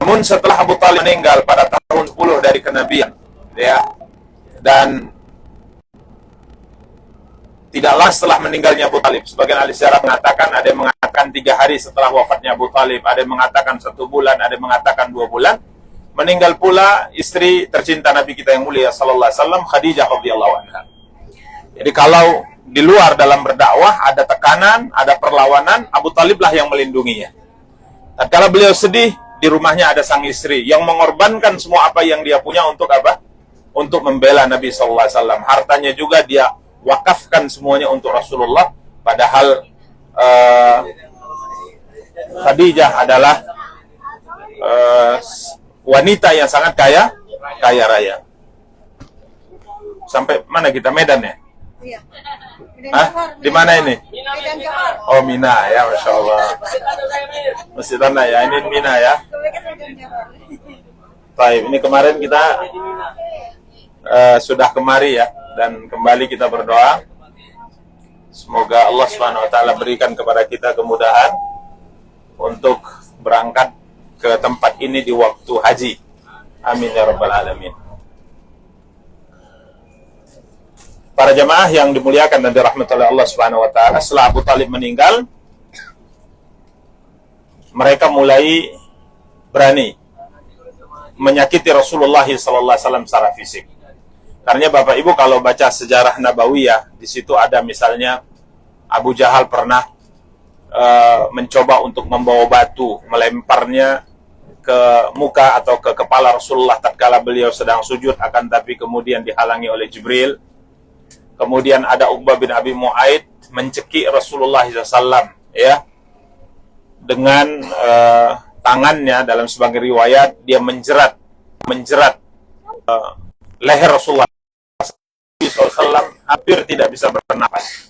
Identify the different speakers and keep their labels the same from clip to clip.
Speaker 1: Namun setelah Abu Talib meninggal pada tahun 10 dari kenabian, ya, dan tidaklah setelah meninggalnya Abu Talib, sebagian ahli sejarah mengatakan, ada yang mengatakan 3 hari setelah wafatnya Abu Talib, ada yang mengatakan 1 bulan, ada yang mengatakan 2 bulan, meninggal pula istri tercinta Nabi kita yang mulia sallallahu alaihi wasallam, Khadijah radhiyallahu anha. Jadi kalau di luar dalam berdakwah ada tekanan, ada perlawanan, Abu Talib lah yang melindunginya. Tatkala beliau sedih, di rumahnya ada sang istri yang mengorbankan semua apa yang dia punya untuk apa? Untuk membela Nabi sallallahu alaihi wasallam. Hartanya juga dia wakafkan semuanya untuk Rasulullah, padahal Khadijah adalah wanita yang sangat kaya raya. Sampai mana kita? Medan ya?
Speaker 2: Iya.
Speaker 1: Hah? Di mana ini? Oh, Mina ya, Masya Allah. Masjid Tanah ya, ini Mina ya. Baik, ini kemarin kita sudah kemari ya, dan kembali kita berdoa semoga Allah Subhanahu wa taala berikan kepada kita kemudahan untuk berangkat ke tempat ini di waktu haji. Amin ya rabbal alamin. Para jamaah yang dimuliakan dan dirahmati oleh Allah Subhanahu wa taala, setelah Abu Talib meninggal, mereka mulai berani menyakiti Rasulullah sallallahu alaihi wasallam secara fisik. Karena Bapak Ibu kalau baca sejarah Nabawiyah, di situ ada misalnya Abu Jahal pernah mencoba untuk membawa batu, melemparnya ke muka atau ke kepala Rasulullah tatkala beliau sedang sujud, akan tapi kemudian dihalangi oleh Jibril. Kemudian ada Uqbah bin Abi Mu'aid mencekik Rasulullah SAW, ya, dengan tangannya. Dalam sebagian riwayat dia menjerat leher Rasulullah SAW, hampir tidak bisa bernapas.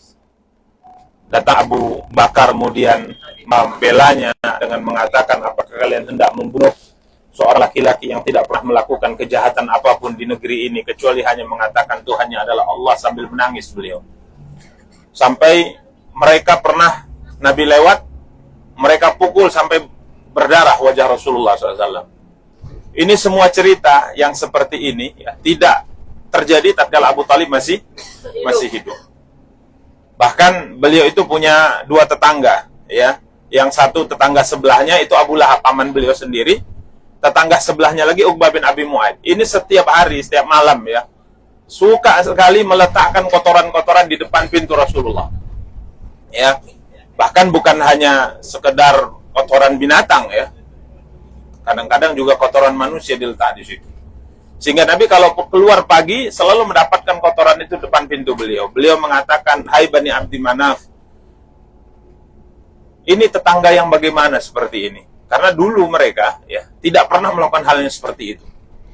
Speaker 1: Datang Abu Bakar kemudian membelanya dengan mengatakan, apakah kalian hendak membunuh seorang laki-laki yang tidak pernah melakukan kejahatan apapun di negeri ini kecuali hanya mengatakan Tuhannya adalah Allah, sambil menangis beliau. Sampai mereka pernah Nabi lewat, mereka pukul sampai berdarah wajah Rasulullah SAW. Ini semua cerita yang seperti ini ya, tidak terjadi tatkala Abu Talib masih hidup. Bahkan beliau itu punya 2 tetangga, ya. Yang satu tetangga sebelahnya itu Abu Lahab, paman beliau sendiri. Tetangga sebelahnya lagi Uqbah bin Abi Mu'aid. Ini setiap hari, setiap malam ya, suka sekali meletakkan kotoran-kotoran di depan pintu Rasulullah. Ya. Bahkan bukan hanya sekedar kotoran binatang ya. Kadang-kadang juga kotoran manusia diletak di situ. Sehingga Nabi kalau keluar pagi selalu mendapatkan kotoran itu depan pintu beliau. Beliau mengatakan, "Hai Bani Abdi Manaf, ini tetangga yang bagaimana seperti ini?" Karena dulu mereka ya tidak pernah melakukan hal yang seperti itu.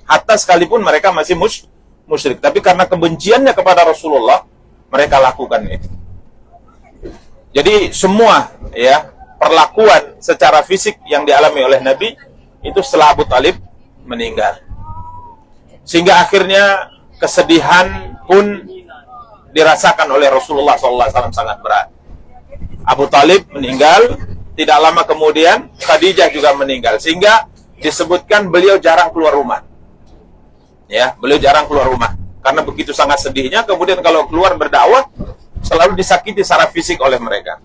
Speaker 1: Hatta sekalipun mereka masih musyrik, tapi karena kebenciannya kepada Rasulullah, mereka lakukan itu. Jadi semua ya perlakuan secara fisik yang dialami oleh Nabi itu setelah Abu Talib meninggal. Sehingga akhirnya kesedihan pun dirasakan oleh Rasulullah SAW sangat berat. Abu Talib meninggal, tidak lama kemudian Khadijah juga meninggal, sehingga disebutkan beliau jarang keluar rumah. Ya, beliau jarang keluar rumah karena begitu sangat sedihnya. Kemudian kalau keluar berdakwah selalu disakiti secara fisik oleh mereka.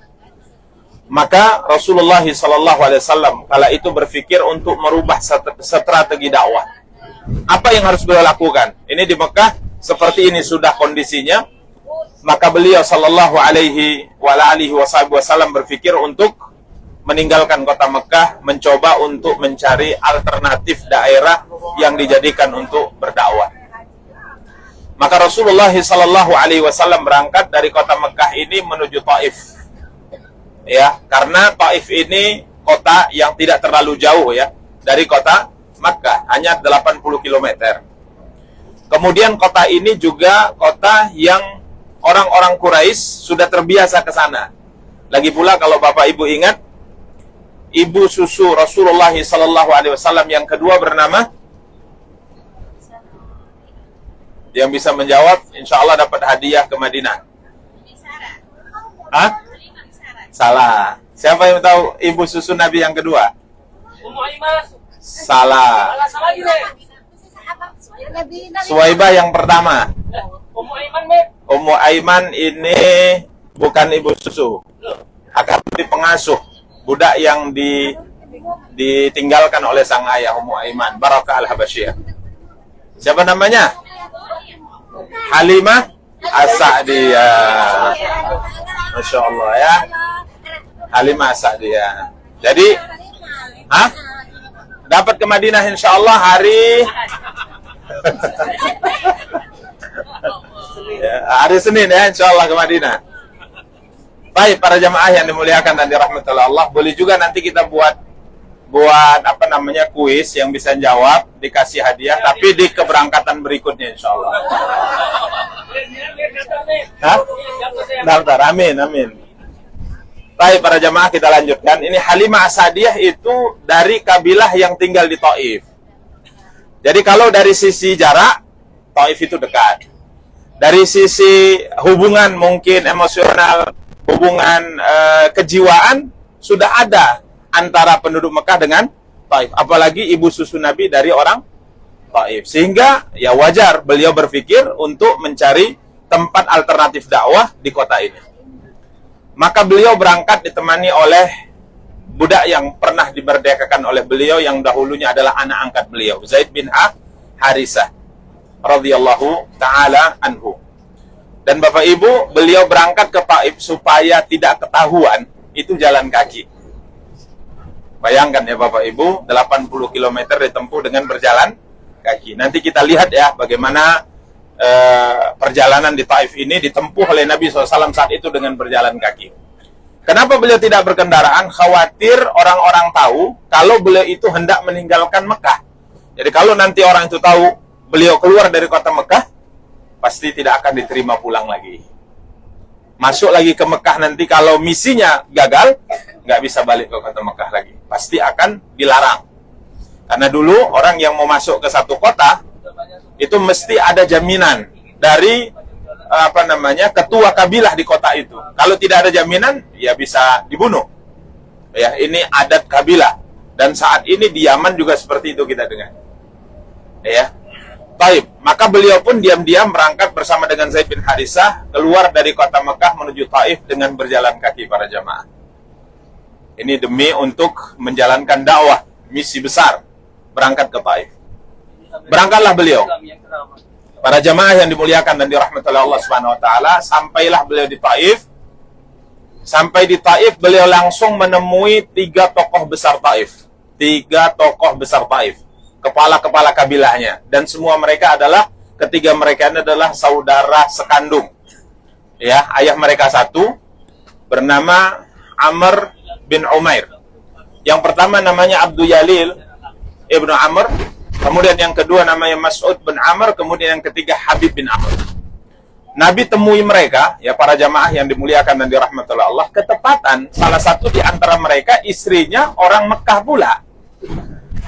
Speaker 1: Maka Rasulullah SAW kala itu berpikir untuk merubah strategi dakwah. Apa yang harus beliau lakukan? Ini di Mekah seperti ini sudah kondisinya. Maka beliau sallallahu alaihi wasallam berpikir untuk meninggalkan kota Mekah, mencoba untuk mencari alternatif daerah yang dijadikan untuk berdakwah. Maka Rasulullah sallallahu alaihi wasallam berangkat dari kota Mekah ini menuju Taif. Ya, karena Taif ini kota yang tidak terlalu jauh ya dari kota Makkah, hanya 80 km. Kemudian kota ini juga kota yang orang-orang Quraisy sudah terbiasa ke sana. Lagi pula kalau Bapak Ibu ingat, ibu susu Rasulullah SAW yang kedua bernama, yang bisa menjawab insya Allah dapat hadiah ke Madinah. Hah? Salah. Siapa yang tahu ibu susu Nabi yang kedua? Salah. Suwaibah yang pertama. Ummu Aiman ini bukan ibu susu, akan di pengasuh, budak yang ditinggalkan oleh sang ayah, Ummu Aiman, Barakah al-Habasyiyah. Siapa namanya? Halimah As-Sa'diyah. Masya Allah ya, Halimah As-Sa'diyah. Jadi, dapat ke Madinah insya Allah hari hari Senin ya, insya Allah ke Madinah. Baik, para jamaah yang dimuliakan dan dirahmati Allah, boleh juga nanti kita buat apa namanya kuis yang bisa jawab, dikasih hadiah, tapi di keberangkatan berikutnya insya Allah. Daftar, amin. Baik, para jamaah, kita lanjutkan. Ini Halimah As-Sa'diyah itu dari kabilah yang tinggal di Taif. Jadi kalau dari sisi jarak, Taif itu dekat. Dari sisi hubungan mungkin emosional, hubungan kejiwaan, sudah ada antara penduduk Mekah dengan Taif. Apalagi ibu susu Nabi dari orang Taif. Sehingga ya wajar beliau berpikir untuk mencari tempat alternatif dakwah di kota ini. Maka beliau berangkat ditemani oleh budak yang pernah dimerdekakan oleh beliau, yang dahulunya adalah anak angkat beliau, Zaid bin Harisah radhiyallahu ta'ala anhu. Dan Bapak Ibu, beliau berangkat ke Taif supaya tidak ketahuan itu jalan kaki. Bayangkan ya Bapak Ibu, 80 km ditempuh dengan berjalan kaki. Nanti kita lihat ya bagaimana perjalanan di Taif ini ditempuh oleh Nabi SAW saat itu dengan berjalan kaki. Kenapa beliau tidak berkendaraan? Khawatir orang-orang tahu kalau beliau itu hendak meninggalkan Mekah. Jadi kalau nanti orang itu tahu beliau keluar dari kota Mekah, pasti tidak akan diterima pulang lagi. Masuk lagi ke Mekah nanti kalau misinya gagal, nggak bisa balik ke kota Mekah lagi. Pasti akan dilarang. Karena dulu orang yang mau masuk ke satu kota, itu mesti ada jaminan dari ketua kabilah di kota itu. Kalau tidak ada jaminan, ya bisa dibunuh. Ya, ini adat kabilah. Dan saat ini di Yaman juga seperti itu kita dengar. Ya. Baik, maka beliau pun diam-diam berangkat bersama dengan Zaid bin Harisah keluar dari kota Mekah menuju Taif dengan berjalan kaki, para jamaah. Ini demi untuk menjalankan dakwah, misi besar, berangkat ke Taif. Berangkatlah beliau. Para jamaah yang dimuliakan dan dirahmati oleh Allah Subhanahu wa taala, sampailah beliau di Taif. Sampai di Taif, beliau langsung menemui 3 tokoh besar Taif. 3 tokoh besar Taif. Kepala-kepala kabilahnya. Dan semua mereka adalah, ketiga mereka ini adalah saudara sekandung. Ya, ayah mereka satu, bernama Amr bin Umair. Yang pertama namanya Abdul Yalil ibnu Amr. Kemudian yang kedua namanya Mas'ud bin Amr, kemudian yang ketiga Habib bin Amr. Nabi temui mereka, ya para jamaah yang dimuliakan dan dirahmati oleh Allah, ketepatan salah satu di antara mereka istrinya orang Mekah pula.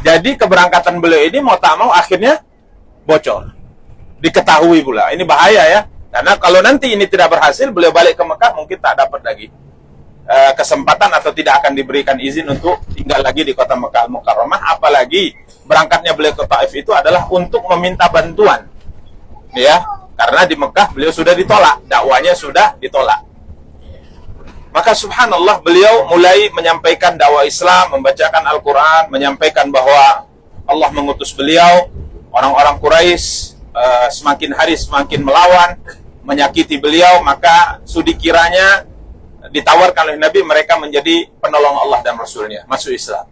Speaker 1: Jadi keberangkatan beliau ini mau tak mau akhirnya bocor. Diketahui pula. Ini bahaya ya. Karena kalau nanti ini tidak berhasil, beliau balik ke Mekah mungkin tak dapat lagi kesempatan atau tidak akan diberikan izin untuk tinggal lagi di kota Mekah Al-Mukarramah. Apalagi berangkatnya beliau ke Taif itu adalah untuk meminta bantuan, ya, karena di Mekah beliau sudah ditolak, dakwanya sudah ditolak. Maka subhanallah, beliau mulai menyampaikan dakwah Islam, membacakan Al-Quran, menyampaikan bahwa Allah mengutus beliau. Orang-orang Quraisy semakin hari semakin melawan, menyakiti beliau, maka sudi kiranya ditawarkan oleh Nabi mereka menjadi penolong Allah dan Rasulnya, masuk Islam.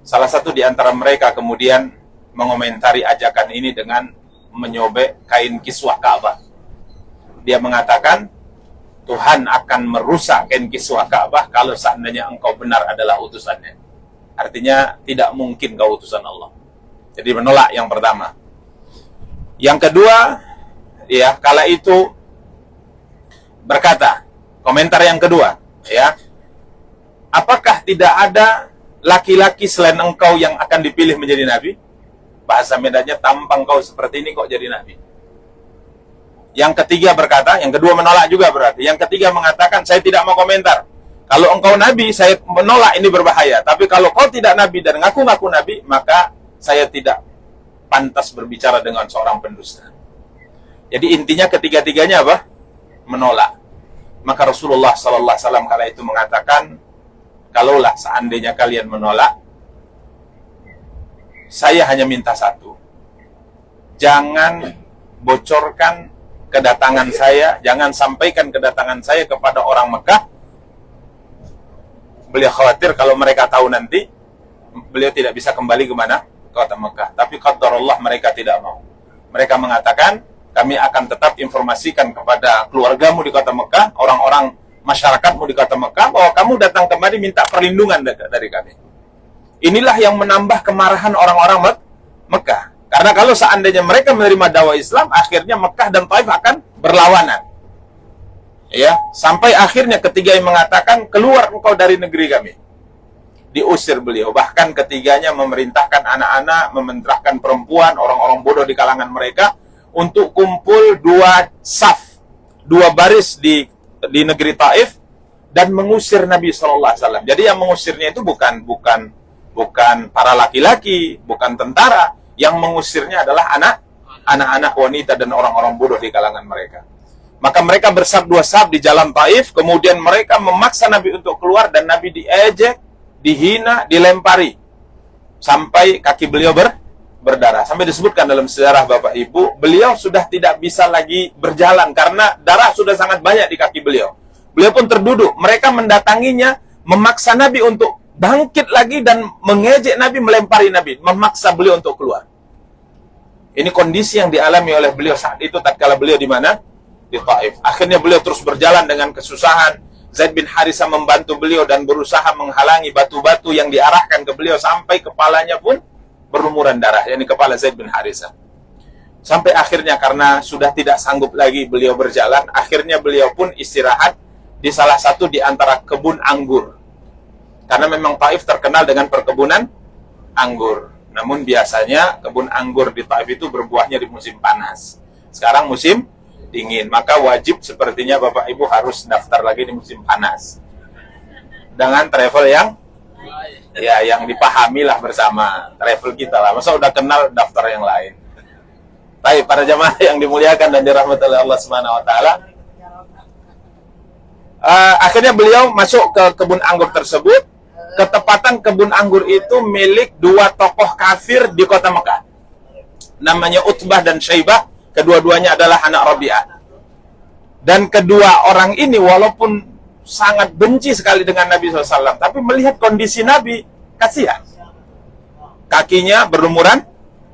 Speaker 1: Salah satu di antara mereka kemudian mengomentari ajakan ini dengan menyobek kain kiswah Ka'bah. Dia mengatakan, Tuhan akan merusak kain kiswah Ka'bah kalau seandainya engkau benar adalah utusannya. Artinya tidak mungkin kau utusan Allah. Jadi menolak yang pertama. Yang kedua, ya, kala itu berkata, komentar yang kedua, ya, apakah tidak ada laki-laki selain engkau yang akan dipilih menjadi nabi? Bahasa Medannya, tampang kau seperti ini kok jadi nabi. Yang ketiga berkata, yang kedua menolak juga berarti. Yang ketiga mengatakan, saya tidak mau komentar. Kalau engkau nabi, saya menolak, ini berbahaya. Tapi kalau kau tidak nabi dan ngaku-ngaku nabi, maka saya tidak pantas berbicara dengan seorang pendusta. Jadi intinya ketiga-tiganya apa? Menolak. Maka Rasulullah sallallahu alaihi wasallam kala itu mengatakan, kalaulah seandainya kalian menolak, saya hanya minta satu. Jangan bocorkan kedatangan saya, jangan sampaikan kedatangan saya kepada orang Mekah. Beliau khawatir kalau mereka tahu nanti, beliau tidak bisa kembali ke mana? Ke kota Mekah. Tapi qadarullah mereka tidak mau. Mereka mengatakan, kami akan tetap informasikan kepada keluargamu di kota Mekah, orang-orang masyarakatmu di kota Mekah, bahwa kamu datang kemari minta perlindungan dari kami. Inilah yang menambah kemarahan orang-orang Mekah. Karena kalau seandainya mereka menerima dakwah Islam, akhirnya Mekah dan Taif akan berlawanan. Ya, sampai akhirnya ketiga yang mengatakan, keluar engkau dari negeri kami. Diusir beliau. Bahkan ketiganya memerintahkan anak-anak, memerintahkan perempuan, orang-orang bodoh di kalangan mereka, untuk kumpul dua saf, dua baris di negeri Taif, dan mengusir Nabi SAW. Jadi yang mengusirnya itu bukan para laki-laki, bukan tentara. Yang mengusirnya adalah anak-anak wanita dan orang-orang bodoh di kalangan mereka. Maka mereka bersab dua sab di jalan Taif, kemudian mereka memaksa Nabi untuk keluar, dan Nabi diejek, dihina, dilempari. Sampai kaki beliau berdarah. Sampai disebutkan dalam sejarah Bapak Ibu, beliau sudah tidak bisa lagi berjalan, karena darah sudah sangat banyak di kaki beliau. Beliau pun terduduk. Mereka mendatanginya, memaksa Nabi untuk bangkit lagi, dan mengejek Nabi, melempari Nabi, memaksa beliau untuk keluar. Ini kondisi yang dialami oleh beliau saat itu, tatkala beliau di mana? Di Taif. Akhirnya beliau terus berjalan dengan kesusahan. Zaid bin Harisah membantu beliau dan berusaha menghalangi batu-batu yang diarahkan ke beliau, sampai kepalanya pun berlumuran darah, yakni kepala Zaid bin Harisah. Sampai akhirnya karena sudah tidak sanggup lagi beliau berjalan, akhirnya beliau pun istirahat di salah satu di antara kebun anggur. Karena memang Taif terkenal dengan perkebunan anggur. Namun biasanya kebun anggur di Taif itu berbuahnya di musim panas. Sekarang musim dingin, maka wajib sepertinya Bapak Ibu harus daftar lagi di musim panas. Dengan travel yang dipahami lah bersama, travel kita lah. Masa udah kenal daftar yang lain. Baik, para jamaah yang dimuliakan dan dirahmati oleh Allah Subhanahu wa taala. Akhirnya beliau masuk ke kebun anggur tersebut. Ketepatan kebun anggur itu milik dua tokoh kafir di kota Mekah. Namanya Utbah dan Syaibah. Kedua-duanya adalah anak Rabi'ah. Dan kedua orang ini walaupun sangat benci sekali dengan Nabi SAW, tapi melihat kondisi Nabi, kasihan. Kakinya berlumuran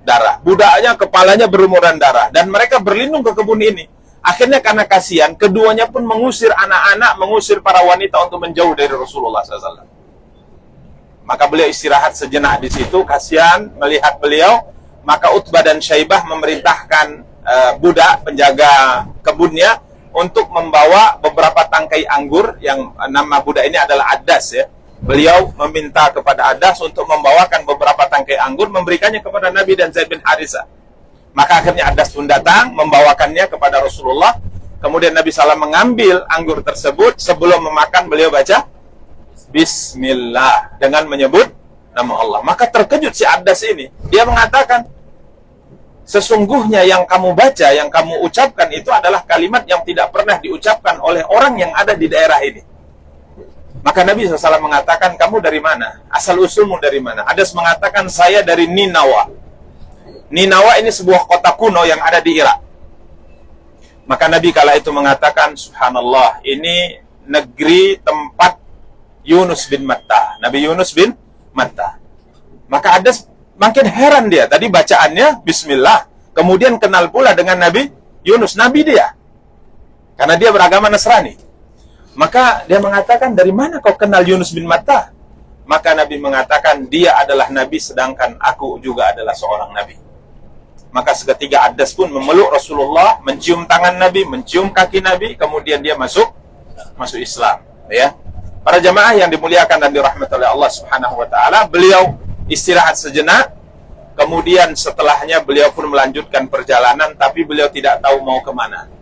Speaker 1: darah, budaknya, kepalanya berlumuran darah, dan mereka berlindung ke kebun ini. Akhirnya karena kasihan, keduanya pun mengusir anak-anak, mengusir para wanita untuk menjauh dari Rasulullah SAW. Maka beliau istirahat sejenak di situ, kasihan melihat beliau. Maka Utbah dan Syaibah memerintahkan budak penjaga kebunnya untuk membawa beberapa tangkai anggur, yang nama budak ini adalah Adas ya. Beliau meminta kepada Adas untuk membawakan beberapa tangkai anggur, memberikannya kepada Nabi dan Zaid bin Harisah. Maka akhirnya Adas pun datang, membawakannya kepada Rasulullah. Kemudian Nabi SAW mengambil anggur tersebut. Sebelum memakan beliau baca Bismillah dengan menyebut nama Allah. Maka terkejut si Adas ini. Dia mengatakan, sesungguhnya yang kamu baca, yang kamu ucapkan itu adalah kalimat yang tidak pernah diucapkan oleh orang yang ada di daerah ini. Maka Nabi SAW mengatakan, kamu dari mana? Asal usulmu dari mana? Adas mengatakan, saya dari Ninawa. Ninawa ini sebuah kota kuno yang ada di Irak. Maka Nabi kala itu mengatakan, subhanallah, ini negeri tempat Yunus bin Matta. Nabi Yunus bin Matta. Maka Adas makin heran dia. Tadi bacaannya Bismillah. Kemudian kenal pula dengan Nabi Yunus. Nabi dia. Karena dia beragama Nasrani. Maka dia mengatakan, dari mana kau kenal Yunus bin Matta? Maka Nabi mengatakan, dia adalah Nabi sedangkan aku juga adalah seorang Nabi. Maka seketika Adas pun memeluk Rasulullah, mencium tangan Nabi, mencium kaki Nabi, kemudian dia masuk Islam. Ya. Para jamaah yang dimuliakan dan dirahmati oleh Allah Subhanahu wa taala, beliau istirahat sejenak, kemudian setelahnya beliau pun melanjutkan perjalanan, tapi beliau tidak tahu mau kemana.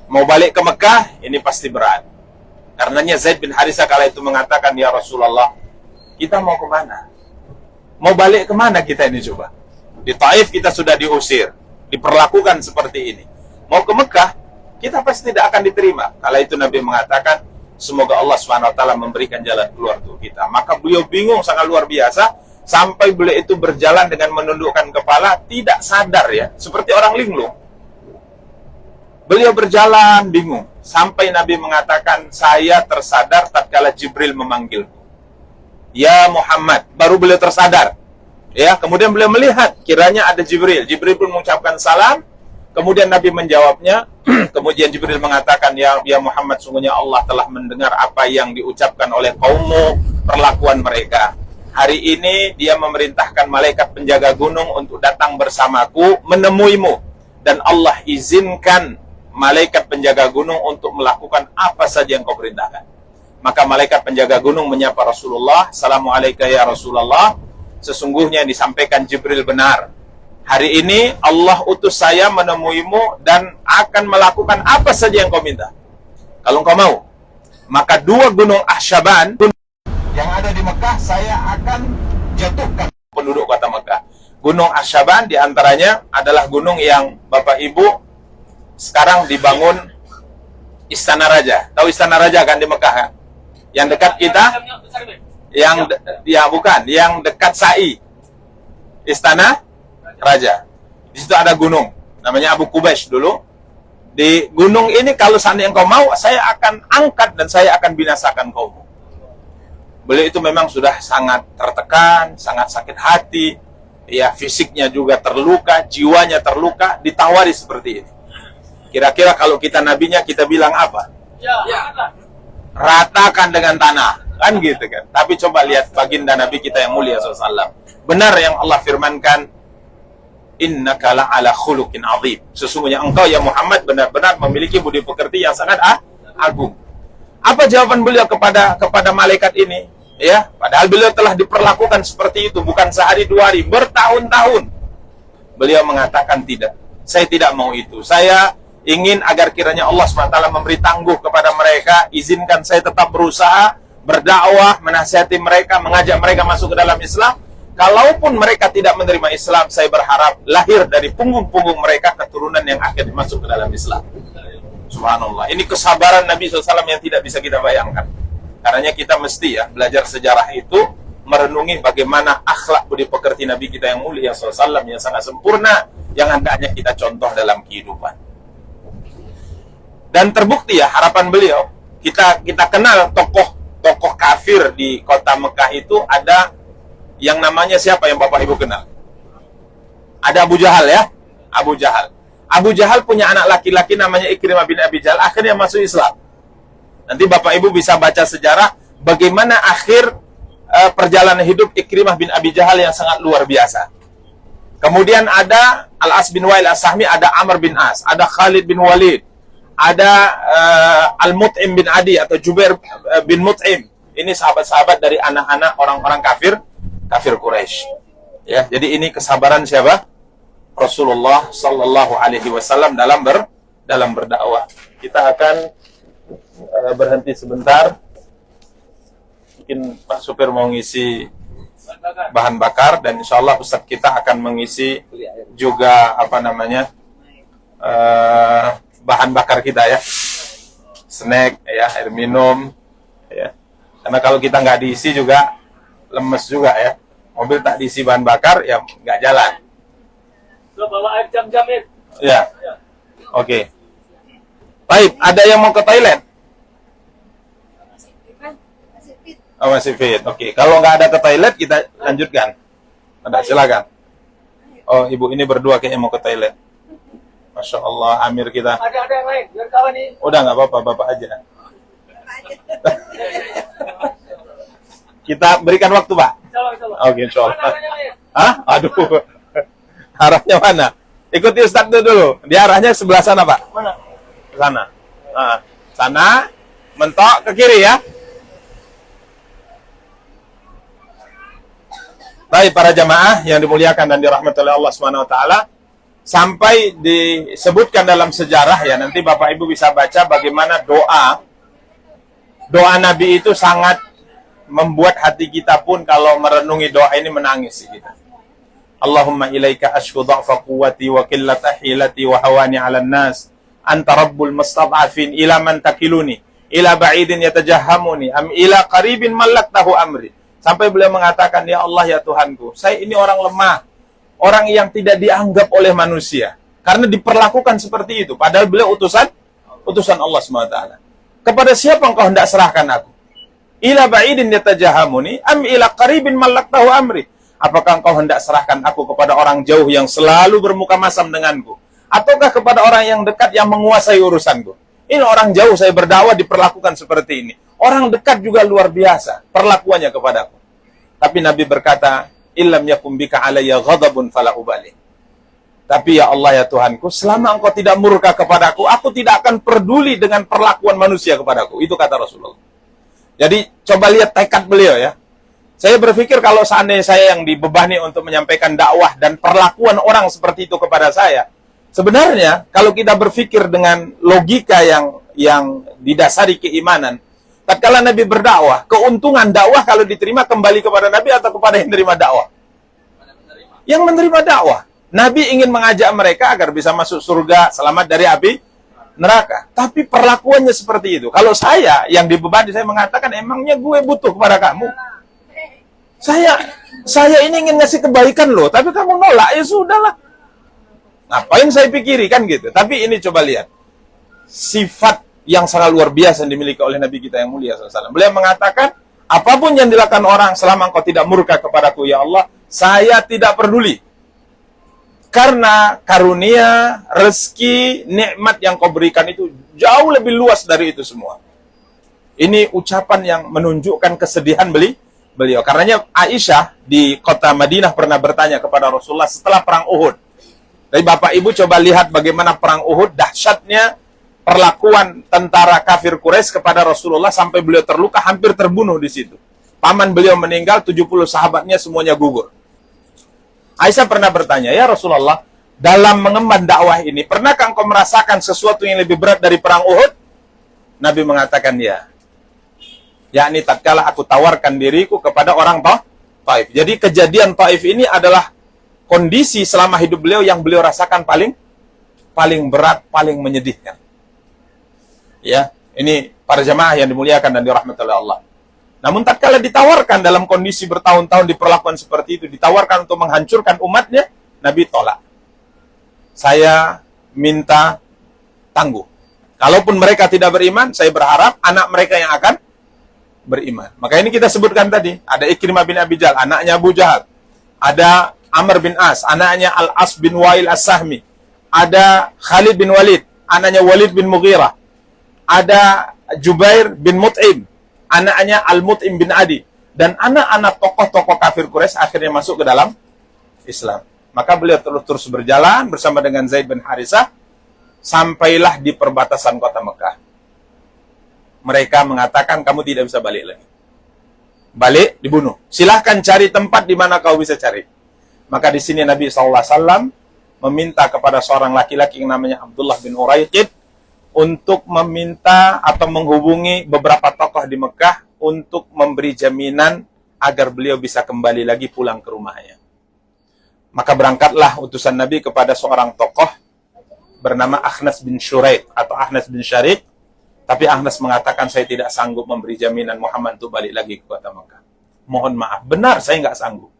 Speaker 1: Mau balik ke Mekah, ini pasti berat. Karenanya Zaid bin Harisah kala itu mengatakan, ya Rasulullah, kita mau kemana? Mau balik kemana kita ini coba? Di Taif kita sudah diusir, diperlakukan seperti ini. Mau ke Mekah, kita pasti tidak akan diterima. Kala itu Nabi mengatakan, semoga Allah SWT memberikan jalan keluar untuk kita. Maka beliau bingung sangat luar biasa, sampai beliau itu berjalan dengan menundukkan kepala, tidak sadar ya, seperti orang linglung. Beliau berjalan bingung, sampai Nabi mengatakan, saya tersadar tatkala Jibril memanggil. Ya Muhammad, baru beliau tersadar. Ya, kemudian beliau melihat, kiranya ada Jibril. Jibril pun mengucapkan salam, kemudian Nabi menjawabnya, kemudian Jibril mengatakan, ya Muhammad, sungguhnya Allah telah mendengar apa yang diucapkan oleh kaummu, perlakuan mereka. Hari ini dia memerintahkan malaikat penjaga gunung untuk datang bersamaku, menemuimu. Dan Allah izinkan malaikat penjaga gunung untuk melakukan apa saja yang kau perintahkan. Maka malaikat penjaga gunung menyapa Rasulullah, Assalamualaikum ya Rasulullah, sesungguhnya yang disampaikan Jibril benar. Hari ini Allah utus saya menemuimu dan akan melakukan apa saja yang kau minta. Kalau kau mau, maka 2 gunung Ahsyaban yang ada di Mekah saya akan jatuhkan penduduk kota Mekah. Gunung Ahsyaban diantaranya adalah gunung yang Bapak Ibu sekarang dibangun Istana Raja. Tahu Istana Raja kan di Mekah kan? Yang dekat kita, yang dekat Sa'i. Istana Raja. Di situ ada gunung, namanya Abu Qubais dulu. Di gunung ini kalau seandainya engkau mau, saya akan angkat dan saya akan binasakan kaummu. Beliau itu memang sudah sangat tertekan, sangat sakit hati, ya fisiknya juga terluka, jiwanya terluka, ditawari seperti ini. Kira-kira kalau kita nabinya, kita bilang apa? Ya. Ratakan dengan tanah, kan gitu kan. Tapi coba lihat baginda Nabi kita yang mulia SAW. Benar yang Allah firmankan, innaka la'ala khuluqin azim. Sesungguhnya engkau ya Muhammad benar-benar memiliki budi pekerti yang sangat agung. Apa jawaban beliau kepada malaikat ini? Ya, padahal beliau telah diperlakukan seperti itu bukan sehari 2 hari, bertahun-tahun. Beliau mengatakan tidak. Saya tidak mau itu. Saya ingin agar kiranya Allah SWT memberi tangguh kepada mereka, izinkan saya tetap berusaha, berdakwah, menasihati mereka, mengajak mereka masuk ke dalam Islam. Kalaupun mereka tidak menerima Islam, saya berharap lahir dari punggung-punggung mereka keturunan yang akan masuk ke dalam Islam. Subhanallah. Ini kesabaran Nabi SAW yang tidak bisa kita bayangkan. Karenanya kita mesti ya belajar sejarah itu, merenungi bagaimana akhlak budi pekerti Nabi kita yang mulia SAW yang sangat sempurna, yang hendaknya kita contoh dalam kehidupan. Dan terbukti ya harapan beliau, kita kenal tokoh kafir di kota Mekah itu ada yang namanya siapa yang Bapak Ibu kenal? Ada Abu Jahal ya, Abu Jahal. Abu Jahal punya anak laki-laki namanya Ikrimah bin Abi Jahal, akhirnya masuk Islam. Nanti Bapak Ibu bisa baca sejarah bagaimana akhir perjalanan hidup Ikrimah bin Abi Jahal yang sangat luar biasa. Kemudian ada Al-As bin Wa'il As-Sahmi, ada Amr bin As, ada Khalid bin Walid, ada Al-Mut'im bin Adi atau Jubair bin Mut'im. Ini sahabat-sahabat dari anak-anak orang-orang kafir Quraisy. Ya, jadi ini kesabaran siapa? Rasulullah Sallallahu Alaihi Wasallam dalam berdakwah. Kita akan berhenti sebentar. Mungkin Pak Supir mau ngisi bahan bakar dan insya Allah Ustadz kita akan mengisi juga bahan bakar kita ya, snack ya, air minum ya. Karena kalau kita nggak diisi juga lemes juga ya. Mobil tak diisi bahan bakar ya nggak jalan.
Speaker 2: Bawa air jam-jam
Speaker 1: ya. Oke. Baik, ada yang mau ke toilet? Oh, masih fit. Oke. Kalau nggak ada ke toilet kita lanjutkan. Ada, silakan. Oh, ibu ini berdua kayaknya mau ke toilet. Masya Allah, Amir kita.
Speaker 2: Ada yang lain, biar kawan nih.
Speaker 1: Udah nggak apa-apa, Bapak aja. Kita berikan waktu, Pak. Oke, insya Allah. Hah? Aduh. Arahnya mana? Ikuti Ustadz dulu. Dia arahnya sebelah sana, Pak.
Speaker 2: Mana?
Speaker 1: Sana. Nah, sana. Mentok ke kiri ya. Baik, para jamaah yang dimuliakan dan dirahmati oleh Allah Subhanahu wa taala. Sampai disebutkan dalam sejarah ya, nanti Bapak Ibu bisa baca bagaimana doa Doa Nabi itu sangat membuat hati kita pun kalau merenungi doa ini menangis sih kita. Allahumma ilaika ashku dha'fa quwwati wa qillata hilati wa hawani 'alan nas. Anta rabbul mustad'afin ila man takiluni ila ba'idin yatajahhamuni am ila qaribin mallaktahu amri. Sampai beliau mengatakan, ya Allah ya Tuhanku, saya ini orang lemah, orang yang tidak dianggap oleh manusia karena diperlakukan seperti itu, padahal beliau utusan Allah SWT. Kepada siapa engkau hendak serahkan aku? Ila ba'idin yatajahhamuni am ila qaribin mallaktahu amri. Apakah engkau hendak serahkan aku kepada orang jauh yang selalu bermuka masam denganku, ataukah kepada orang yang dekat yang menguasai urusanku? Ini orang jauh saya berdakwah diperlakukan seperti ini. Orang dekat juga luar biasa perlakuannya kepadaku. Tapi Nabi berkata, illam yakum bika alayya ghadabun fala ubali. Tapi ya Allah ya Tuhanku, selama engkau tidak murka kepadaku, aku tidak akan peduli dengan perlakuan manusia kepadaku. Itu kata Rasulullah. Jadi coba lihat tekad beliau ya. Saya berpikir kalau seandainya saya yang dibebani untuk menyampaikan dakwah dan perlakuan orang seperti itu kepada saya, sebenarnya kalau kita berpikir dengan logika yang didasari keimanan, tatkala Nabi berdakwah, keuntungan dakwah kalau diterima kembali kepada Nabi atau kepada yang menerima dakwah? Yang menerima dakwah. Nabi ingin mengajak mereka agar bisa masuk surga, selamat dari api neraka. Tapi perlakuannya seperti itu. Kalau saya yang dibebani, saya mengatakan, emangnya gue butuh kepada kamu? Saya ini ingin ngasih kebaikan loh, tapi kamu nolak, ya sudahlah. Ngapain saya pikiri kan gitu. Tapi ini coba lihat. Sifat yang sangat luar biasa yang dimiliki oleh Nabi kita yang mulia SAW. Beliau mengatakan, apapun yang dilakukan orang selama engkau tidak murka kepadaku ya Allah, saya tidak peduli. Karena karunia, rezeki, nikmat yang kau berikan itu jauh lebih luas dari itu semua. Ini ucapan yang menunjukkan kesedihan beliau. Karenanya Aisyah di kota Madinah pernah bertanya kepada Rasulullah setelah perang Uhud. Tapi Bapak Ibu coba lihat bagaimana perang Uhud, dahsyatnya perlakuan tentara kafir Quraisy kepada Rasulullah sampai beliau terluka, hampir terbunuh di situ. Paman beliau meninggal, 70 sahabatnya semuanya gugur. Aisyah pernah bertanya, ya Rasulullah, dalam mengemban dakwah ini, pernahkah engkau merasakan sesuatu yang lebih berat dari perang Uhud? Nabi mengatakan ya. Yakni tatkala aku tawarkan diriku kepada orang Taif. Jadi kejadian Taif ini adalah kondisi selama hidup beliau yang beliau rasakan paling berat, paling menyedihkan. Ya, ini para jamaah yang dimuliakan dan dirahmati oleh Allah. Namun tatkala ditawarkan dalam kondisi bertahun-tahun diperlakukan seperti itu, ditawarkan untuk menghancurkan umatnya, Nabi tolak. Saya minta tangguh. Kalaupun mereka tidak beriman, saya berharap anak mereka yang akan beriman. Maka ini kita sebutkan tadi, ada Ikrimah bin Abi Jahal, anaknya Abu Jahal. Ada Amr bin As, anaknya Al-As bin Wa'il As-Sahmi. Ada Khalid bin Walid, anaknya Walid bin Mughirah. Ada Jubair bin Mut'im, anaknya Al-Mut'im bin Adi. Dan anak-anak tokoh-tokoh kafir Quraisy akhirnya masuk ke dalam Islam. Maka beliau terus berjalan bersama dengan Zaid bin Harithah, sampailah di perbatasan kota Mekah. Mereka mengatakan, kamu tidak bisa balik lagi. Balik, dibunuh. Silahkan cari tempat di mana kau bisa cari. Maka di sini Nabi SAW meminta kepada seorang laki-laki yang namanya Abdullah bin Uraiqid untuk meminta atau menghubungi beberapa tokoh di Mekah untuk memberi jaminan agar beliau bisa kembali lagi pulang ke rumahnya. Maka berangkatlah utusan Nabi kepada seorang tokoh bernama Akhnas bin Syuraik atau Akhnas bin Syarik. Tapi Akhnas mengatakan, saya tidak sanggup memberi jaminan Muhammad untuk balik lagi ke kota Mekah. Mohon maaf, benar saya nggak sanggup.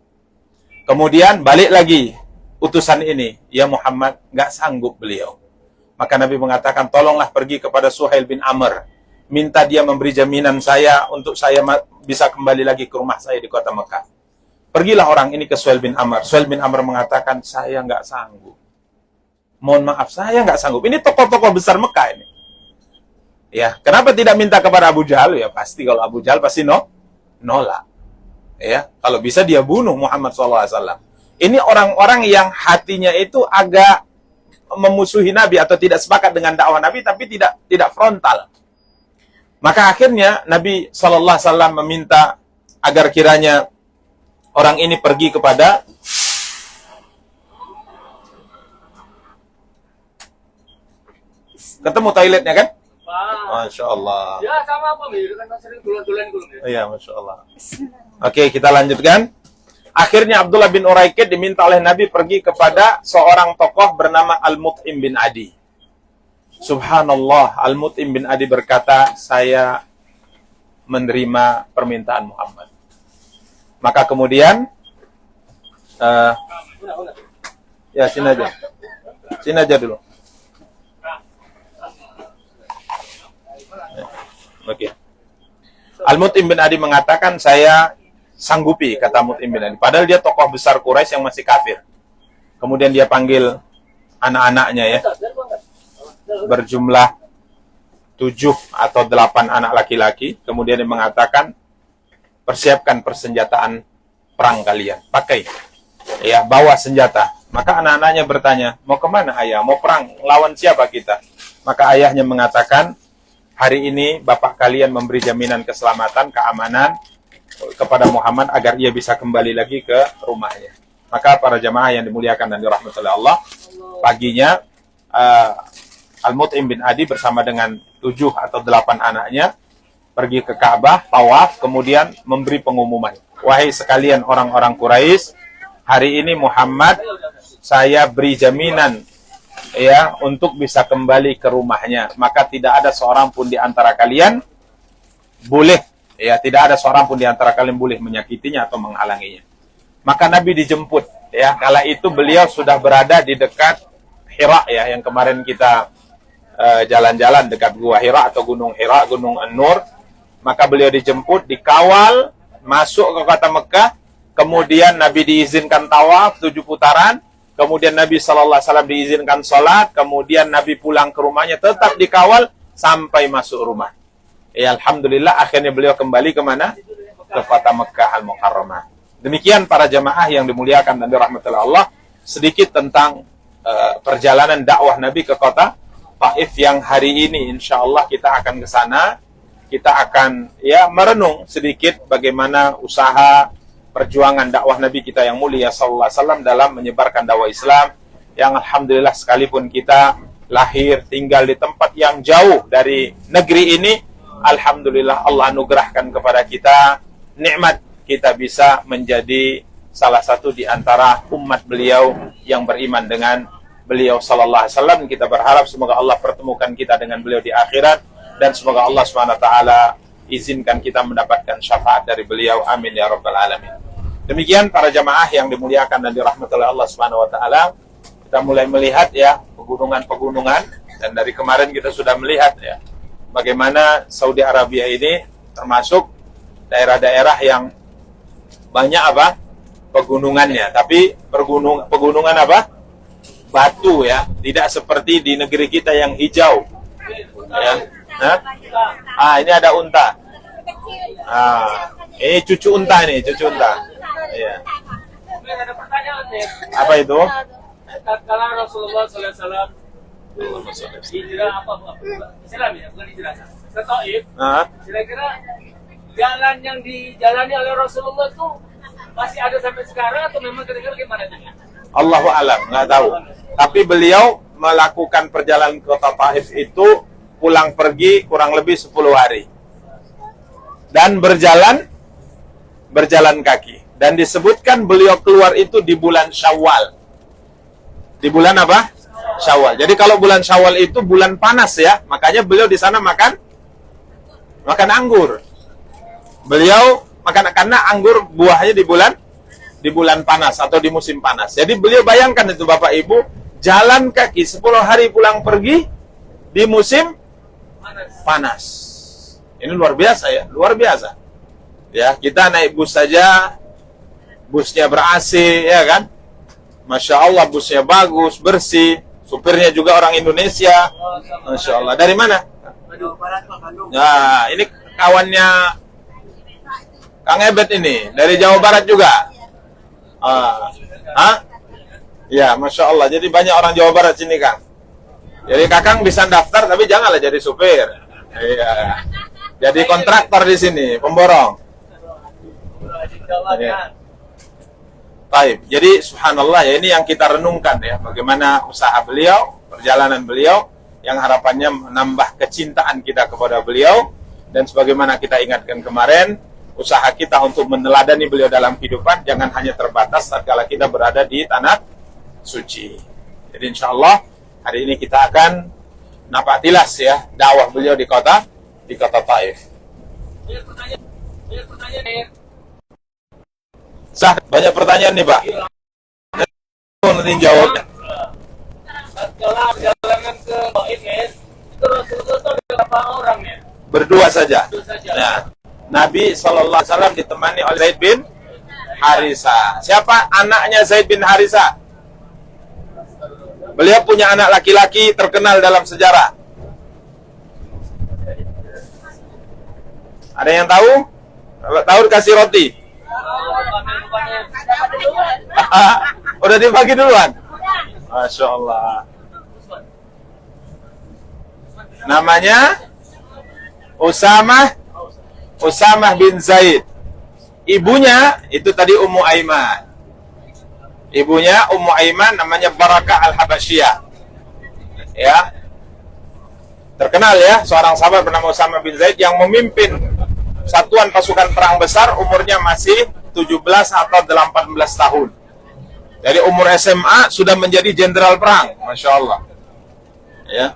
Speaker 1: Kemudian balik lagi utusan ini, ya Muhammad, nggak sanggup beliau. Maka Nabi mengatakan, tolonglah pergi kepada Suhail bin Amr. Minta dia memberi jaminan saya untuk saya bisa kembali lagi ke rumah saya di kota Mekah. Pergilah orang ini ke Suhail bin Amr. Suhail bin Amr mengatakan, saya nggak sanggup. Mohon maaf, saya nggak sanggup. Ini tokoh-tokoh besar Mekah ini. Ya, kenapa tidak minta kepada Abu Jahal? Ya pasti kalau Abu Jahal pasti nolak. Ya, kalau bisa dia bunuh Muhammad SAW. Ini orang-orang yang hatinya itu agak memusuhi Nabi atau tidak sepakat dengan dakwah Nabi, tapi tidak frontal. Maka akhirnya Nabi SAW meminta agar kiranya orang ini pergi kepada ketemu toiletnya kan?
Speaker 2: Pak.
Speaker 1: Masya Allah.
Speaker 2: Ya sama apa mir kan sering tulan-tulan dulu.
Speaker 1: Iya, Masya Allah. Oke, kita lanjutkan. Akhirnya Abdullah bin Uraikid diminta oleh Nabi pergi kepada seorang tokoh bernama Al-Mut'im bin Adi. Subhanallah, Al-Mut'im bin Adi berkata, saya menerima permintaan Muhammad. Maka kemudian, ya sini aja. Sini aja dulu. Oke. Al-Mut'im bin Adi mengatakan, saya sanggupi, kata Mut'im bin Adi. Padahal dia tokoh besar Quraisy yang masih kafir. Kemudian dia panggil anak-anaknya ya. Berjumlah 7 atau 8 anak laki-laki. Kemudian dia mengatakan, persiapkan persenjataan perang kalian. Pakai. Ya, bawa senjata. Maka anak-anaknya bertanya, mau kemana ayah? Mau perang? Lawan siapa kita? Maka ayahnya mengatakan, hari ini bapak kalian memberi jaminan keselamatan, keamanan kepada Muhammad agar ia bisa kembali lagi ke rumahnya. Maka para jamaah yang dimuliakan dan dirahmati oleh Allah, paginya Al-Mut'im bin Adi bersama dengan 7 atau 8 anaknya pergi ke Ka'bah, tawaf, kemudian memberi pengumuman. Wahai sekalian orang-orang Quraisy, hari ini Muhammad saya beri jaminan ya untuk bisa kembali ke rumahnya, maka tidak ada seorang pun di antara kalian boleh ya, tidak ada seorang pun di antara kalian boleh menyakitinya atau menghalanginya. Maka Nabi dijemput ya, kala itu beliau sudah berada di dekat Hira ya, yang kemarin kita jalan-jalan dekat Gua Hira atau Gunung Hira, Gunung An-Nur. Maka beliau dijemput, dikawal masuk ke kota Mekah, kemudian Nabi diizinkan tawaf 7 putaran. Kemudian Nabi SAW diizinkan sholat, kemudian Nabi pulang ke rumahnya, tetap dikawal sampai masuk rumah. Ya, Alhamdulillah, akhirnya beliau kembali kemana? Ke kota Mekah Al-Mukarramah. Demikian para jamaah yang dimuliakan dan dirahmati Allah, sedikit tentang perjalanan dakwah Nabi ke kota Taif yang hari ini insya Allah kita akan ke sana. Kita akan ya merenung sedikit bagaimana usaha perjuangan dakwah Nabi kita yang mulia sallallahu alaihi wasallam dalam menyebarkan dakwah Islam yang alhamdulillah sekalipun kita lahir tinggal di tempat yang jauh dari negeri ini, alhamdulillah Allah anugerahkan kepada kita nikmat kita bisa menjadi salah satu di antara umat beliau yang beriman dengan beliau sallallahu alaihi wasallam. Kita berharap semoga Allah pertemukan kita dengan beliau di akhirat dan semoga Allah Subhanahu wa taala izinkan kita mendapatkan syafaat dari beliau. Amin ya rabbal alamin. Demikian para jamaah yang dimuliakan dan dirahmati oleh Allah Subhanahu wa taala, kita mulai melihat ya pegunungan-pegunungan, dan dari kemarin kita sudah melihat ya bagaimana Saudi Arabia ini termasuk daerah-daerah yang banyak apa? Pegunungannya, tapi pegunungan apa? Batu ya, tidak seperti di negeri kita yang hijau. Ya. Ini ada unta. Ini cucu unta nih, cucu unta. Iya.
Speaker 2: Ada pertanyaan nih.
Speaker 1: Apa itu?
Speaker 2: Kalau Rasulullah SAW hijrah apa? Islam ya, bukan hijrah. Ke Taif. Kira-kira jalan yang dijalani oleh Rasulullah itu masih ada sampai sekarang atau memang kira-kira gimana itu?
Speaker 1: Allahu a'lam, nggak tahu. Tapi beliau melakukan perjalanan ke kota Taif itu pulang pergi kurang lebih 10 hari. Dan berjalan kaki. Dan disebutkan beliau keluar itu di bulan Syawal. Di bulan apa? Syawal. Jadi kalau bulan Syawal itu bulan panas ya, makanya beliau di sana makan anggur. Beliau makan karena anggur buahnya di bulan panas atau di musim panas. Jadi beliau bayangkan itu Bapak Ibu, jalan kaki 10 hari pulang pergi di musim panas. Ini luar biasa ya, luar biasa. Ya, kita naik bus saja, busnya ber-AC ya kan? Masya Allah, busnya bagus, bersih, supirnya juga orang Indonesia. Masya Allah. Dari mana? Nah, ini kawannya Kang Ebet ini, dari Jawa Barat juga. Ya, Masya Allah. Jadi banyak orang Jawa Barat sini, Kang. Jadi Kakang bisa daftar, tapi janganlah jadi supir. Iya. Jadi kontraktor di sini, pemborong. Ya. Baik. Jadi subhanallah ya, ini yang kita renungkan ya, bagaimana usaha beliau, perjalanan beliau yang harapannya menambah kecintaan kita kepada beliau. Dan sebagaimana kita ingatkan kemarin, usaha kita untuk meneladani beliau dalam kehidupan jangan hanya terbatas tatkala kita berada di tanah suci. Jadi insya Allah hari ini kita akan nampak tilas ya dakwah beliau di kota Taif. Banyak pertanyaan nih Pak. Nanti jawabnya.
Speaker 2: Kalau perjalanan ke Taif itu Rasulullah itu berapa orang ya?
Speaker 1: Berdua saja. Nah, Nabi SAW ditemani oleh Zaid bin Harisa. Siapa anaknya Zaid bin Harisa? Beliau punya anak laki-laki terkenal dalam sejarah. Ada yang tahu? Tahu kasih roti. Udah dibagi duluan. Masya Allah. Namanya Usamah bin Zaid. Ibunya itu tadi Ummu Aiman. Ibunya Ummu Aiman namanya Barakah Al-Habasyiyah. Ya. Terkenal ya, seorang sahabat bernama Usamah bin Zaid yang memimpin satuan pasukan perang besar, umurnya masih 17 atau 18 tahun. Dari umur SMA sudah menjadi jenderal perang, Masya Allah. Ya.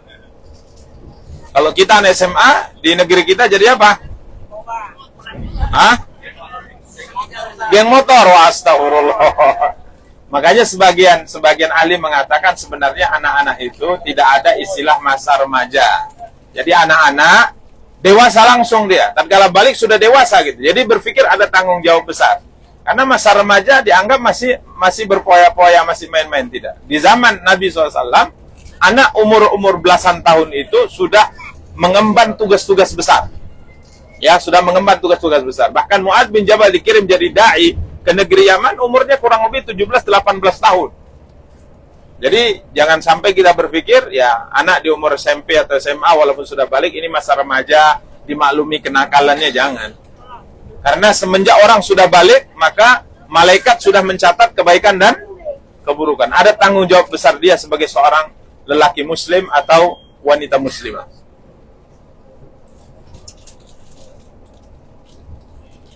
Speaker 1: Kalau kita anak SMA di negeri kita jadi apa? Hah? Geng motor, astagfirullah. Makanya sebagian ahli mengatakan sebenarnya anak-anak itu tidak ada istilah masa remaja. Jadi anak-anak dewasa langsung dia. Tatkala balik sudah dewasa gitu. Jadi berpikir ada tanggung jawab besar. Karena masa remaja dianggap masih berpoya-poya, masih main-main, tidak. Di zaman Nabi SAW, anak umur belasan tahun itu sudah mengemban tugas-tugas besar. Ya, sudah mengemban tugas-tugas besar. Bahkan Mu'adz bin Jabal dikirim jadi da'i ke negeri Yaman, umurnya kurang lebih 17-18 tahun. Jadi, jangan sampai kita berpikir, ya, anak di umur SMP atau SMA, walaupun sudah balik, ini masa remaja, dimaklumi kenakalannya, jangan. Karena semenjak orang sudah balik, maka malaikat sudah mencatat kebaikan dan keburukan. Ada tanggung jawab besar dia sebagai seorang lelaki muslim atau wanita muslimah.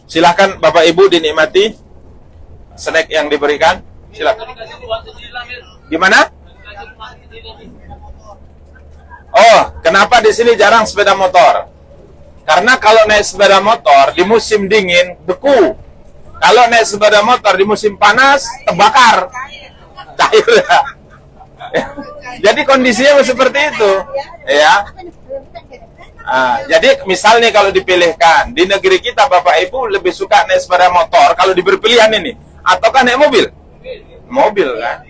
Speaker 1: Silakan Bapak Ibu dinikmati snack yang diberikan. Silakan. Gimana? Oh, kenapa di sini jarang sepeda motor? Karena kalau naik sepeda motor di musim dingin beku. Kalau naik sepeda motor di musim panas terbakar. Cair. Jadi kondisinya seperti itu, ya. Jadi misalnya kalau dipilihkan di negeri kita Bapak Ibu lebih suka naik sepeda motor kalau diberi pilihan ini, ataukah naik mobil? Mobil kan?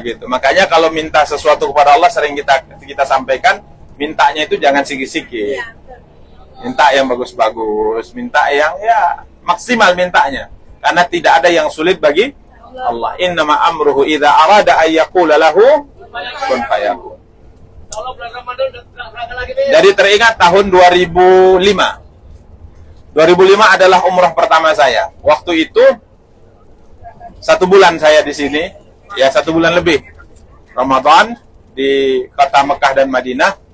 Speaker 1: Gitu. Makanya kalau minta sesuatu kepada Allah sering kita sampaikan, mintanya itu jangan sikit-sikit. Minta yang bagus-bagus, minta yang ya maksimal mintanya. Karena tidak ada yang sulit bagi Allah. Innama amruhu idza arada ay yaqula lahu kun fayakun.
Speaker 2: Kalau bulan Ramadan udah lagi.
Speaker 1: Jadi teringat tahun 2005. 2005 adalah umrah pertama saya. Waktu itu 1 bulan saya di sini, ya 1 bulan lebih. Ramadan di kota Mekah dan Madinah.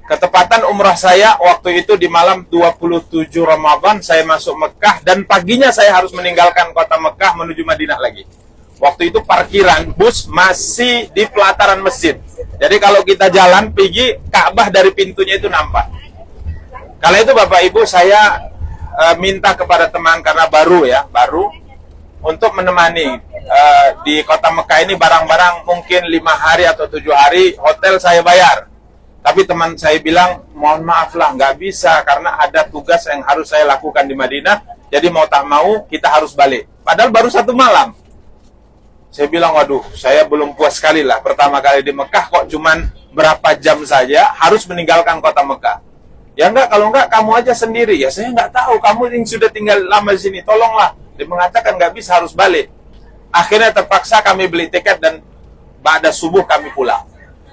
Speaker 1: Ketepatan umrah saya waktu itu di malam 27 Ramadan saya masuk Mekah dan paginya saya harus meninggalkan kota Mekah menuju Madinah lagi. Waktu itu parkiran bus masih di pelataran masjid. Jadi kalau kita jalan pergi Ka'bah dari pintunya itu nampak. Kala itu Bapak Ibu saya minta kepada teman karena baru untuk menemani di kota Mekah ini barang-barang mungkin 5 hari atau 7 hari hotel saya bayar. Tapi teman saya bilang, mohon maaf lah, nggak bisa karena ada tugas yang harus saya lakukan di Madinah. Jadi mau tak mau kita harus balik. Padahal baru 1 malam. Saya bilang, waduh, saya belum puas sekali lah. Pertama kali di Mekah kok cuman berapa jam saja harus meninggalkan kota Mekah. Ya enggak, kalau enggak kamu aja sendiri. Ya saya nggak tahu, kamu yang sudah tinggal lama di sini, tolonglah. Dia mengatakan nggak bisa, harus balik. Akhirnya terpaksa kami beli tiket dan ba'da subuh kami pulang.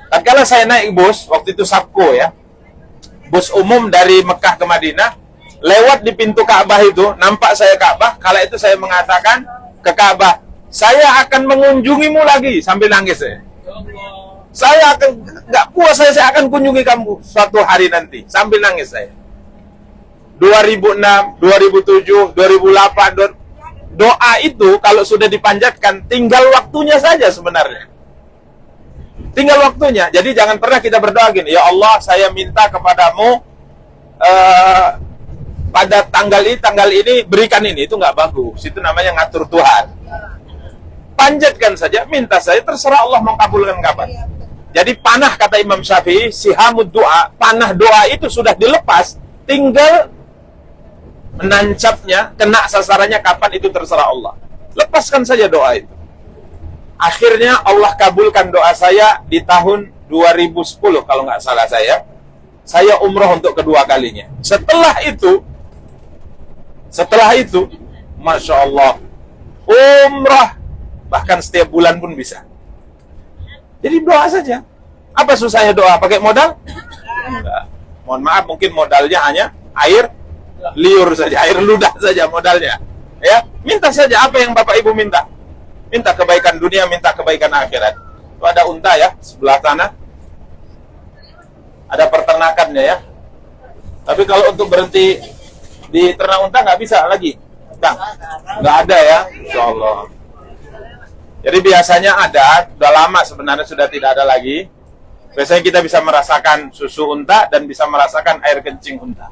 Speaker 1: Tatkala saya naik bus, waktu itu Sabko ya, bus umum dari Mekah ke Madinah, lewat di pintu Ka'bah itu, nampak saya Ka'bah, kala itu saya mengatakan ke Ka'bah, saya akan mengunjungimu lagi, sambil nangis saya. Saya akan nggak puas, saya akan kunjungi kamu suatu hari nanti. Sambil nangis saya. 2006, 2007, 2008, doa itu kalau sudah dipanjatkan, tinggal waktunya saja sebenarnya. Tinggal waktunya. Jadi jangan pernah kita berdoa gini, ya Allah, saya minta kepadamu pada tanggal ini berikan ini. Itu nggak bagus. Itu namanya ngatur Tuhan. Panjatkan saja, minta saya, terserah Allah mengabulkan kapan. Jadi panah, kata Imam Syafi'i, sihamud doa, panah doa itu sudah dilepas, tinggal menancapnya, kena sasarannya kapan itu terserah Allah. Lepaskan saja doa itu. Akhirnya Allah kabulkan doa saya di tahun 2010 kalau nggak salah saya. Saya umroh untuk kedua kalinya. Setelah itu, Masya Allah, umrah bahkan setiap bulan pun bisa. Jadi doa saja. Apa susahnya doa? Pakai modal? Enggak. Mohon maaf, mungkin modalnya hanya air liur saja, air ludah saja modalnya. Ya, minta saja apa yang Bapak Ibu minta. Minta kebaikan dunia, minta kebaikan akhirat. Itu ada unta ya, sebelah sana. Ada peternakannya ya. Tapi kalau untuk berhenti di ternak unta nggak bisa lagi. Nggak ada ya, Insya Allah. Jadi biasanya ada, sudah lama sebenarnya sudah tidak ada lagi. Biasanya kita bisa merasakan susu unta dan bisa merasakan air kencing unta.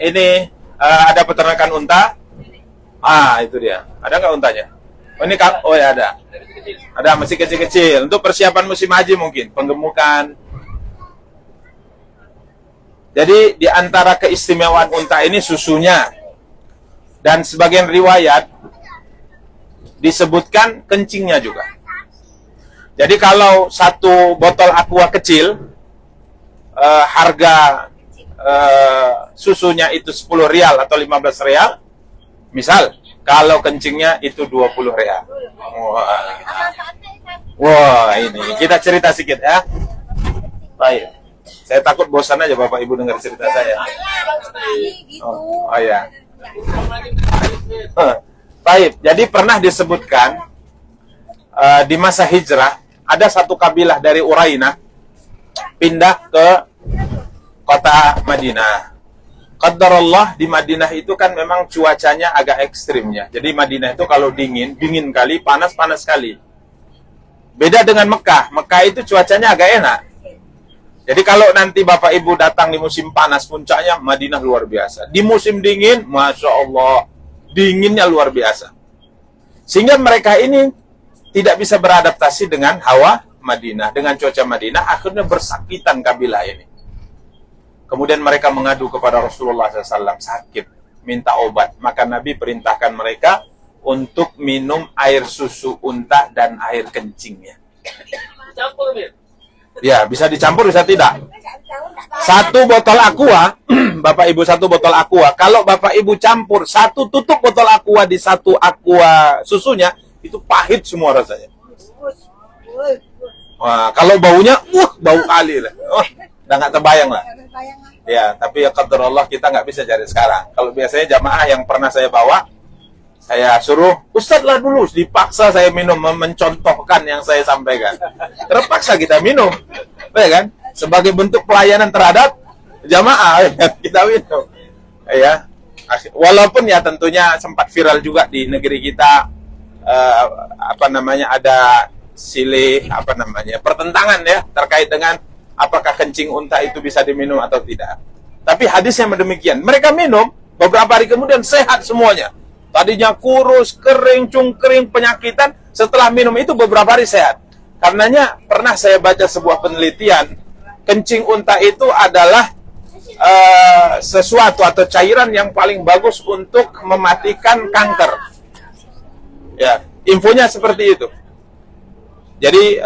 Speaker 1: Ini ada peternakan unta. Itu dia. Ada nggak untanya? Oh ini oh ya ada. Ada masih kecil-kecil. Untuk persiapan musim haji mungkin, penggemukan. Jadi di antara keistimewaan unta ini susunya. Dan sebagian riwayat disebutkan kencingnya juga. Jadi kalau satu botol aqua kecil, harga susunya itu 10 rial atau 15 rial, misal, kalau kencingnya itu 20 rial. Wah, ini kita cerita sedikit ya. Baik. Saya takut bosan aja Bapak Ibu dengar cerita saya. Oh ya. Baik, jadi pernah disebutkan di masa hijrah ada satu kabilah dari Urainah pindah ke kota Madinah. Qadarullah, di Madinah itu kan memang cuacanya agak ekstrimnya. Jadi Madinah itu kalau dingin kali, panas kali. Beda dengan Mekah. Mekah itu cuacanya agak enak. Jadi kalau nanti Bapak Ibu datang di musim panas, puncaknya Madinah luar biasa. Di musim dingin, Masya Allah, dinginnya luar biasa. Sehingga mereka ini tidak bisa beradaptasi dengan hawa Madinah, dengan cuaca Madinah, akhirnya bersakitan kabilah ini. Kemudian mereka mengadu kepada Rasulullah SAW, sakit, minta obat. Maka Nabi perintahkan mereka untuk minum air susu unta dan air kencingnya.
Speaker 2: Campur, Mir.
Speaker 1: Ya, bisa dicampur, bisa tidak. Satu botol aqua, Bapak Ibu satu botol aqua, kalau Bapak Ibu campur satu tutup botol aqua di satu aqua susunya, itu pahit semua rasanya. Wah, kalau baunya, bau kali lah. Udah nggak terbayang lah. Ya, tapi ya qadarullah kita nggak bisa cari sekarang. Kalau biasanya jamaah yang pernah saya bawa, saya suruh, Ustadz lah dulu, dipaksa saya minum, mencontohkan yang saya sampaikan. Terpaksa kita minum, ya kan? Sebagai bentuk pelayanan terhadap jamaah, ya, kita minum. Ya, walaupun ya tentunya sempat viral juga di negeri kita, ada pertentangan ya terkait dengan apakah kencing unta itu bisa diminum atau tidak. Tapi hadisnya demikian. Mereka minum, beberapa hari kemudian sehat semuanya. Tadinya kurus, kering, cungkring, penyakitan. Setelah minum itu beberapa hari sehat. Karenanya pernah saya baca sebuah penelitian, kencing unta itu adalah sesuatu atau cairan yang paling bagus untuk mematikan kanker. Ya, infonya seperti itu. Jadi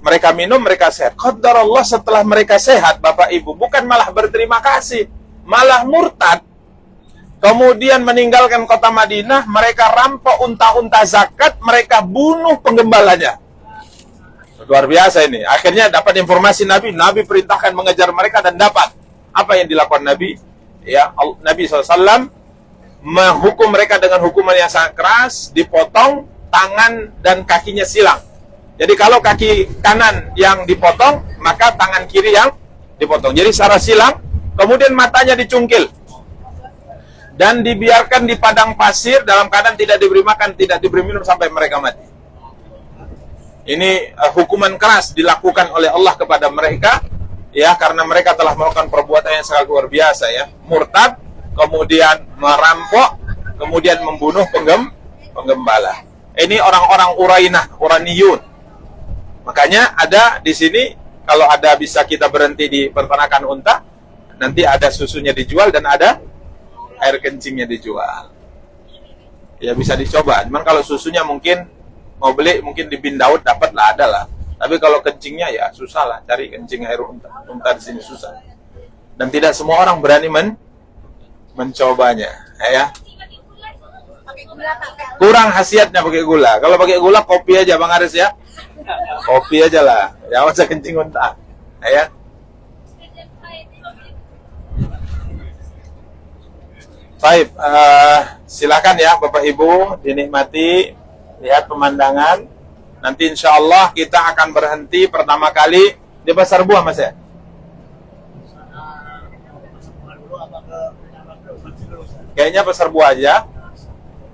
Speaker 1: mereka minum, mereka sehat. Qadarullah, setelah mereka sehat, Bapak Ibu, bukan malah berterima kasih, malah murtad. Kemudian meninggalkan kota Madinah, mereka rampok unta-unta zakat, mereka bunuh penggembalanya. Luar biasa ini. Akhirnya dapat informasi Nabi perintahkan mengejar mereka dan dapat. Apa yang dilakukan Nabi? Ya, Nabi SAW menghukum mereka dengan hukuman yang sangat keras, dipotong tangan dan kakinya silang. Jadi kalau kaki kanan yang dipotong, maka tangan kiri yang dipotong. Jadi secara silang, kemudian matanya dicungkil. Dan dibiarkan di padang pasir dalam keadaan tidak diberi makan, tidak diberi minum sampai mereka mati. Ini hukuman keras dilakukan oleh Allah kepada mereka, ya, karena mereka telah melakukan perbuatan yang sangat luar biasa, ya. Murtad, kemudian merampok, kemudian membunuh penggembala. Ini orang-orang Uraniyun. Makanya ada di sini, kalau ada bisa kita berhenti di peternakan unta, nanti ada susunya dijual dan ada air kencingnya dijual. Ya bisa dicoba. Cuman kalau susunya mungkin mau beli, mungkin di Bin Daud dapat lah, ada lah. Tapi kalau kencingnya ya susah lah, cari kencing air unta. Unta di sini susah. Dan tidak semua orang berani mencobanya, ya. Kurang khasiatnya pakai gula. Kalau pakai gula kopi aja Bang Aris, ya. Kopi aja lah. Ya usah kencing unta, ya. Baik, silakan ya Bapak Ibu, dinikmati, lihat pemandangan. Nanti insya Allah kita akan berhenti pertama kali di Pasar Buah, Mas, ya? Kayaknya Pasar Buah aja.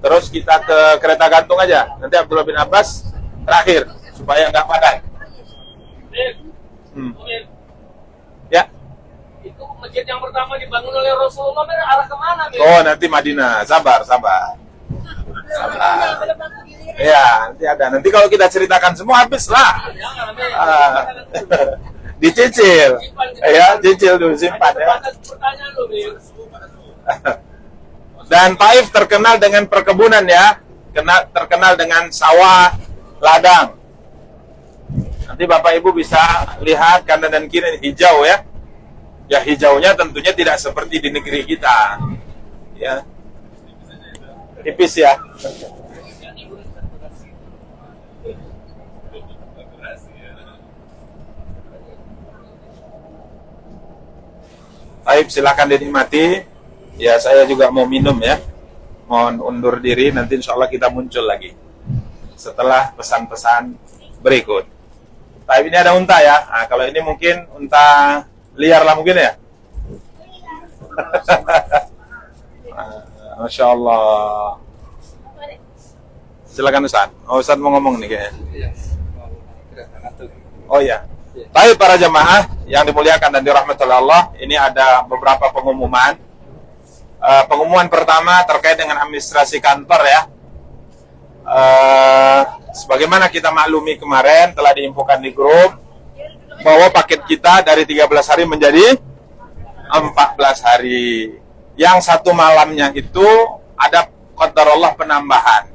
Speaker 1: Terus kita ke Kereta Gantung aja. Nanti Abdullah bin Abbas terakhir, supaya nggak padat. Ya.
Speaker 2: Itu masjid yang pertama dibangun oleh Rasulullah, arah kemana?
Speaker 1: Oh, nanti Madinah. Sabar. Ya, nanti ada. Nanti kalau kita ceritakan semua habis lah. Dicicil. Ya, cicil dulu, simpan ya. Dan Taif terkenal dengan perkebunan, ya. Terkenal dengan sawah, ladang. Nanti Bapak Ibu bisa lihat kanan dan kiri hijau, ya. Ya, hijaunya tentunya tidak seperti di negeri kita, ya, tipis, ya. Baik, silakan dinikmati. Ya, saya juga mau minum, ya. Mohon undur diri, nanti insya Allah kita muncul lagi setelah pesan-pesan berikut. Tapi ini ada unta, ya. Nah, kalau ini mungkin unta liar lah mungkin, ya. Masya Allah. Silakan Ustaz. Oh, Ustaz mau ngomong nih kayaknya. Oh iya. Baik para jamaah yang dimuliakan dan dirahmati Allah, ini ada beberapa pengumuman. Pengumuman pertama terkait dengan administrasi kantor, ya. Sebagaimana kita maklumi kemarin telah diinfokan di grup bahwa paket kita dari 13 hari menjadi 14 hari. Yang satu malamnya itu ada qadarullah penambahan.